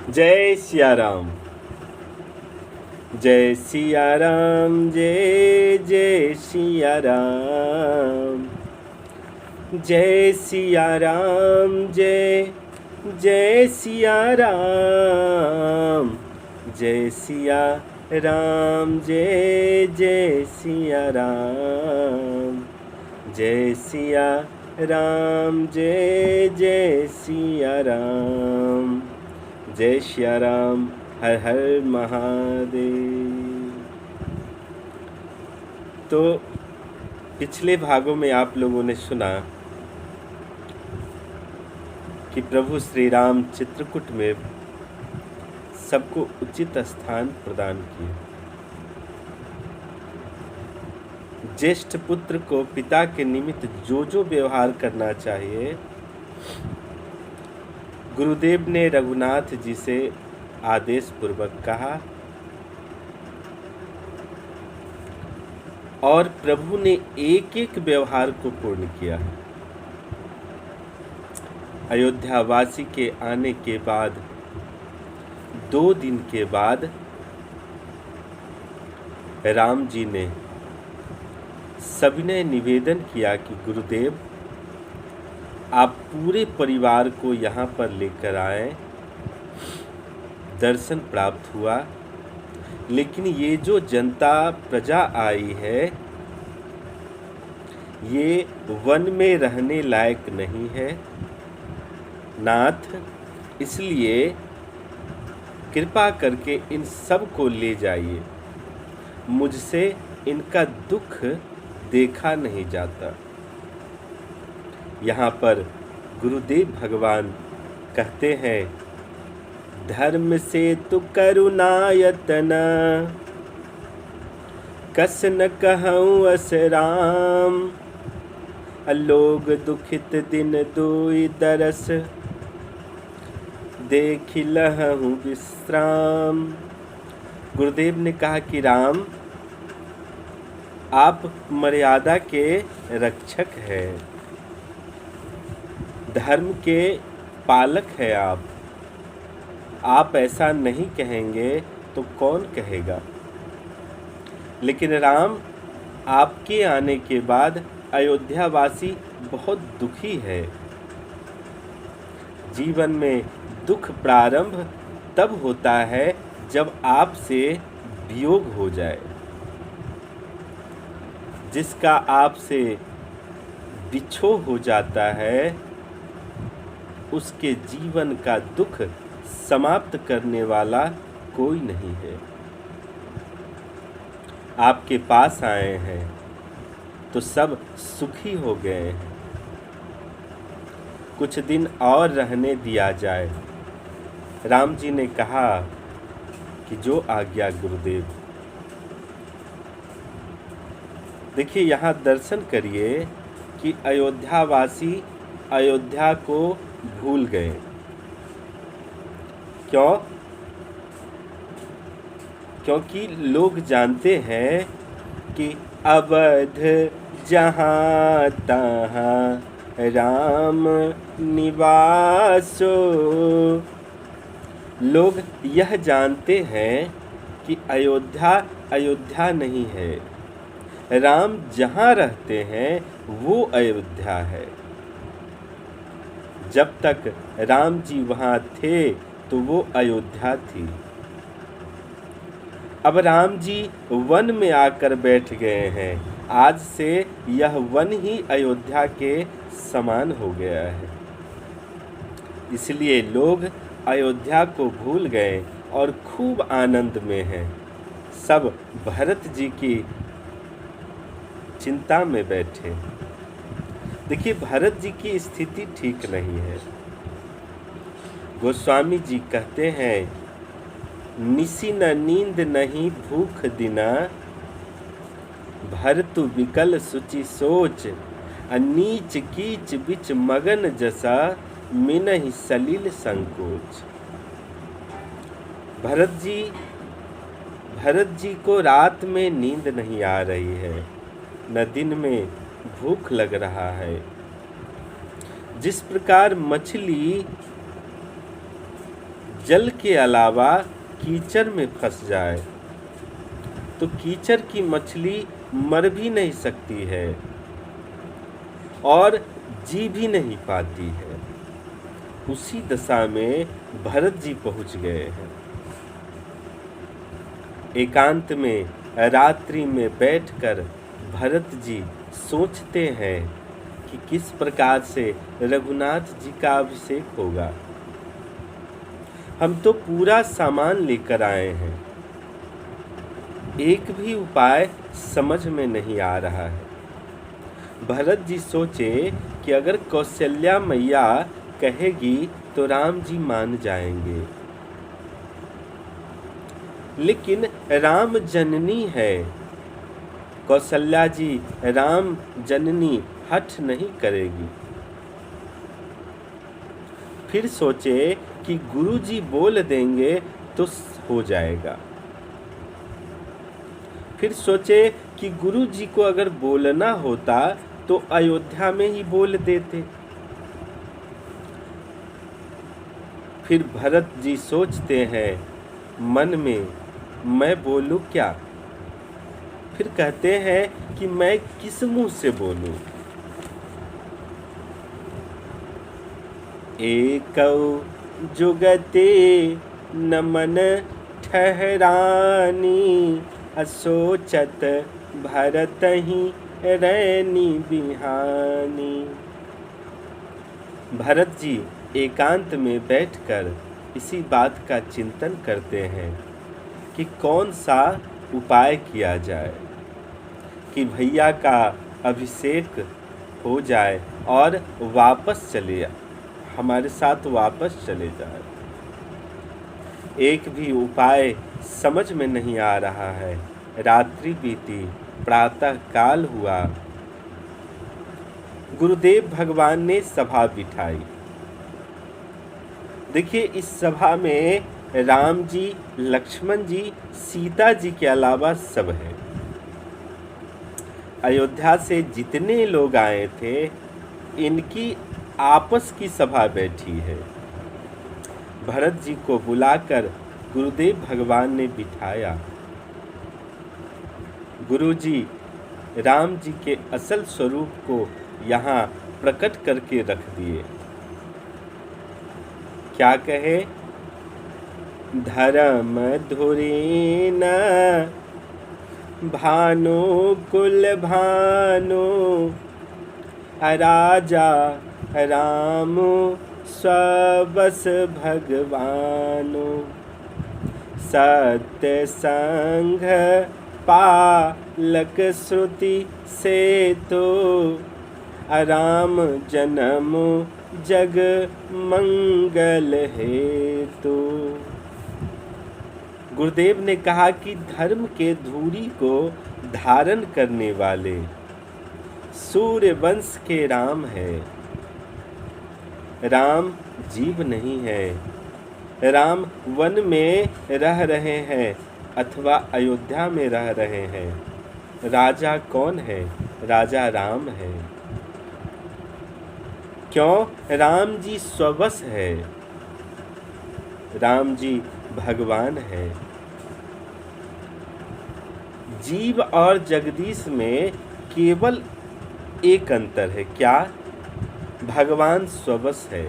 जय सिया राम। जय सिया राम। जय जय सिया राम। जय सिया राम। जय जय सिया राम। जय सिया राम। जय जय सिया राम। जय सिया राम। जय जय सिया राम। जय सिया राम। हर हर महादेव। तो पिछले भागों में आप लोगों ने सुना कि प्रभु श्री राम चित्रकूट में सबको उचित स्थान प्रदान किए। ज्येष्ठ पुत्र को पिता के निमित्त जो जो व्यवहार करना चाहिए, गुरुदेव ने रघुनाथ जी से आदेश पूर्वक कहा और प्रभु ने एक एक व्यवहार को पूर्ण किया। अयोध्या वासी के आने के बाद 2 दिन के बाद राम जी ने सविनय निवेदन किया कि गुरुदेव, आप पूरे परिवार को यहाँ पर लेकर आए। दर्शन प्राप्त हुआ, लेकिन ये जो जनता प्रजा आई है, ये वन में रहने लायक नहीं है नाथ, इसलिए कृपा करके इन सब को ले जाइए। मुझसे इनका दुख देखा नहीं जाता। यहाँ पर गुरुदेव भगवान कहते हैं, धर्म से तु करुणायतन, कस न कहूँ अस राम। लोग दुखित दिन दुई दरस, देख लहूँ विश्राम। गुरुदेव ने कहा कि राम, आप मर्यादा के रक्षक हैं, धर्म के पालक हैं। आप ऐसा नहीं कहेंगे तो कौन कहेगा। लेकिन राम, आपके आने के बाद अयोध्या वासी बहुत दुखी है। जीवन में दुख प्रारंभ तब होता है जब आपसे वियोग हो जाए। जिसका आपसे बिछोह हो जाता है, उसके जीवन का दुख समाप्त करने वाला कोई नहीं है। आपके पास आए हैं तो सब सुखी हो गए हैं। कुछ दिन और रहने दिया जाए। राम जी ने कहा कि जो आज्ञा गुरुदेव। देखिए, यहाँ दर्शन करिए कि अयोध्यावासी अयोध्या को भूल गए। क्यों? क्योंकि लोग जानते हैं कि अवध जहाँ तहाँ राम निवासो। लोग यह जानते हैं कि अयोध्या अयोध्या नहीं है। राम जहाँ रहते हैं वो अयोध्या है। जब तक राम जी वहाँ थे तो वो अयोध्या थी। अब राम जी वन में आकर बैठ गए हैं। आज से यह वन ही अयोध्या के समान हो गया है। इसलिए लोग अयोध्या को भूल गए और खूब आनंद में हैं। सब भरत जी की चिंता में बैठे। देखिए, भरत जी की स्थिति ठीक नहीं है। गोस्वामी जी कहते हैं, निसी न नींद नहीं भूख दिना, भरतु विकल सुचि सोच। नीच कीच बिच मगन जसा, मिनहि सलिल संकोच। भरत जी को रात में नींद नहीं आ रही है, न दिन में भूख लग रहा है। जिस प्रकार मछली जल के अलावा कीचड़ में फंस जाए तो कीचड़ की मछली मर भी नहीं सकती है और जी भी नहीं पाती है। उसी दशा में भरत जी पहुंच गए हैं। एकांत में रात्रि में बैठकर भरत जी सोचते हैं कि किस प्रकार से रघुनाथ जी का अभिषेक होगा। हम तो पूरा सामान लेकर आए हैं, एक भी उपाय समझ में नहीं आ रहा है। भरत जी सोचे कि अगर कौशल्या मैया कहेगी तो राम जी मान जाएंगे, लेकिन राम जननी है, कौशल्या जी राम जननी हठ नहीं करेगी। फिर सोचे कि गुरु जी बोल देंगे तो हो जाएगा। फिर सोचे कि गुरु जी को अगर बोलना होता तो अयोध्या में ही बोल देते। फिर भरत जी सोचते हैं मन में, मैं बोलूं क्या? फिर कहते हैं कि मैं किस मुंह से बोलूं? एकौ जुगते न मन ठहरानी, असोचत भरत ही रैनी बिहानी। भरत जी एकांत में बैठकर इसी बात का चिंतन करते हैं कि कौन सा उपाय किया जाए कि भैया का अभिषेक हो जाए और वापस चले, हमारे साथ वापस चले जाए। एक भी उपाय समझ में नहीं आ रहा है। रात्रि बीती, प्रातः काल हुआ। गुरुदेव भगवान ने सभा बिठाई। देखिए, इस सभा में राम जी, लक्ष्मण जी, सीता जी के अलावा सब है। अयोध्या से जितने लोग आए थे, इनकी आपस की सभा बैठी है। भरत जी को बुलाकर गुरुदेव भगवान ने बिठाया। गुरु जी राम जी के असल स्वरूप को यहाँ प्रकट करके रख दिए। क्या कहे? धर्म धुरीन भानु कुल भानु, राजा राम सबस भगवानु। सत्य संघ पालक श्रुति से तो, राम जन्म जग मंगल हेतु। गुरुदेव ने कहा कि धर्म के धूरी को धारण करने वाले सूर्य वंश के राम है। राम जीव नहीं है। राम वन में रह रहे हैं अथवा अयोध्या में रह रहे हैं। राजा कौन है? राजा राम है। क्यों? राम जी स्ववश है, राम जी भगवान है। जीव और जगदीश में केवल एक अंतर है। क्या? भगवान स्ववश है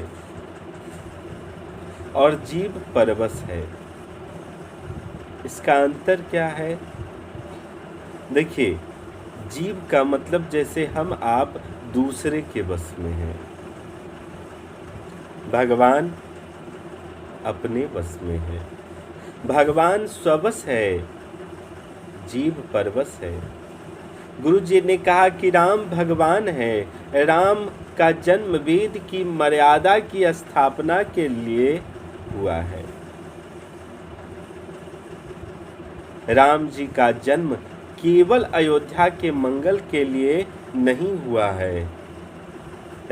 और जीव परवश है। इसका अंतर क्या है? देखिए, जीव का मतलब जैसे हम आप दूसरे के वश में हैं, भगवान अपने वश में है। भगवान स्ववश है, जीव परवश है। गुरु जी ने कहा कि राम भगवान है। राम का जन्म वेद की मर्यादा की स्थापना के लिए हुआ है। राम जी का जन्म केवल अयोध्या के मंगल के लिए नहीं हुआ है।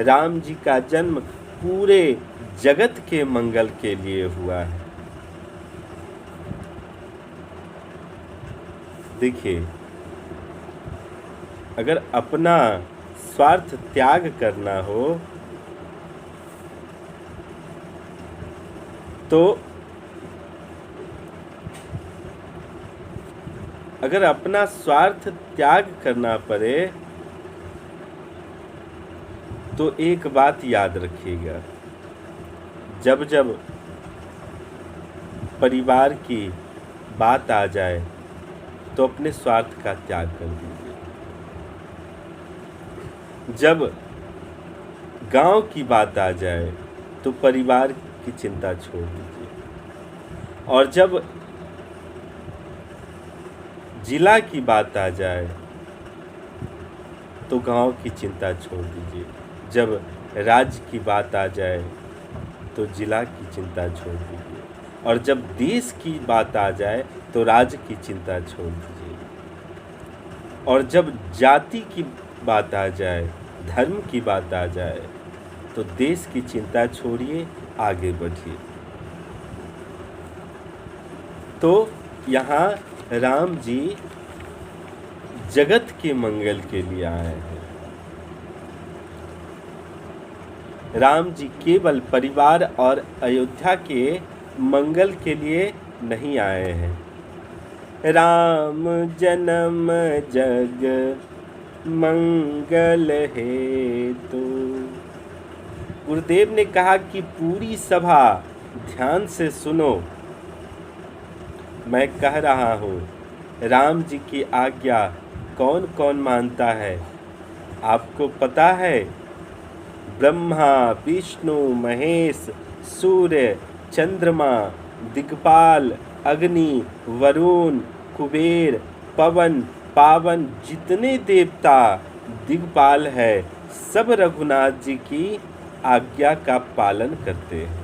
राम जी का जन्म पूरे जगत के मंगल के लिए हुआ है। देखिए, अगर अपना स्वार्थ त्याग करना हो तो अगर अपना स्वार्थ त्याग करना पड़े तो एक बात याद रखिएगा, जब जब परिवार की बात आ जाए तो अपने स्वार्थ का त्याग कर दीजिए। जब गांव की बात आ जाए तो परिवार की चिंता छोड़ दीजिए, और जब जिला की बात आ जाए तो गांव की चिंता छोड़ दीजिए। जब राज्य की बात आ जाए तो जिला की चिंता छोड़ दीजिए, और जब देश की बात आ जाए तो राज्य की चिंता छोड़ दीजिए, और जब जाति की बात आ जाए, धर्म की बात आ जाए तो देश की चिंता छोड़िए, आगे बढ़िए। तो यहाँ राम जी जगत के मंगल के लिए आए हैं। राम जी केवल परिवार और अयोध्या के मंगल के लिए नहीं आए हैं। राम जन्म जग मंगल हेतु। गुरुदेव ने कहा कि पूरी सभा ध्यान से सुनो, मैं कह रहा हूँ, राम जी की आज्ञा कौन कौन मानता है आपको पता है? ब्रह्मा, विष्णु, महेश, सूर्य, चंद्रमा, दिक्पाल, अग्नि, वरुण, कुबेर, पवन, पावन, जितने देवता दिक्पाल है सब रघुनाथ जी की आज्ञा का पालन करते हैं।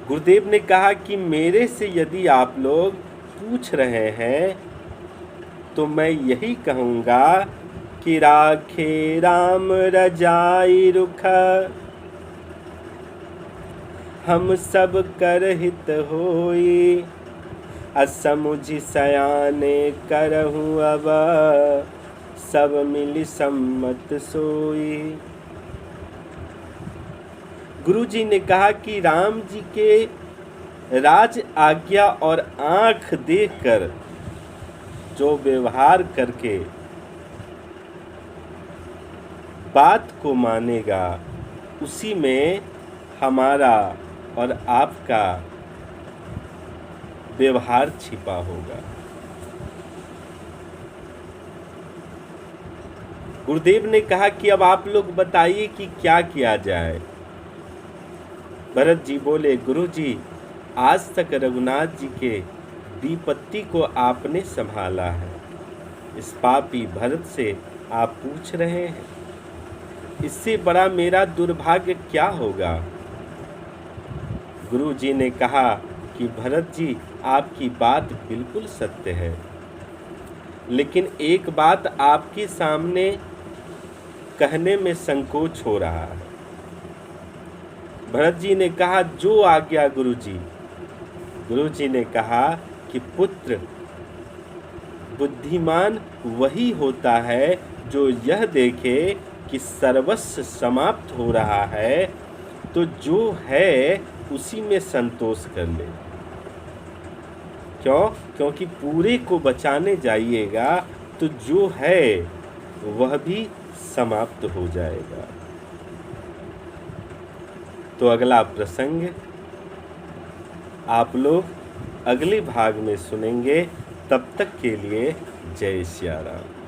गुरुदेव ने कहा कि मेरे से यदि आप लोग पूछ रहे हैं तो मैं यही कहूँगा कि राखे राम रजाई रुख, हम सब कर हित होई, असमुझि सयाने करहूँ अब, सब मिली सम्मत सोई। गुरु जी ने कहा कि राम जी के राज आज्ञा और आँख देखकर जो व्यवहार करके बात को मानेगा, उसी में हमारा और आपका व्यवहार छिपा होगा। गुरुदेव ने कहा कि अब आप लोग बताइए कि क्या किया जाए। भरत जी बोले, गुरु जी आज तक रघुनाथ जी के विपत्ति को आपने संभाला है, इस पापी भरत से आप पूछ रहे हैं, इससे बड़ा मेरा दुर्भाग्य क्या होगा? गुरु जी ने कहा कि भरत जी आपकी बात बिल्कुल सत्य है, लेकिन एक बात आपके सामने कहने में संकोच हो रहा है। भरत जी ने कहा, जो आज्ञा गुरु जी। गुरु जी ने कहा कि पुत्र, बुद्धिमान वही होता है जो यह देखे कि सर्वस्व समाप्त हो रहा है तो जो है उसी में संतोष कर ले। क्यों? क्योंकि पूरे को बचाने जाइएगा तो जो है वह भी समाप्त हो जाएगा। तो अगला प्रसंग आप लोग अगले भाग में सुनेंगे। तब तक के लिए जय सिया राम।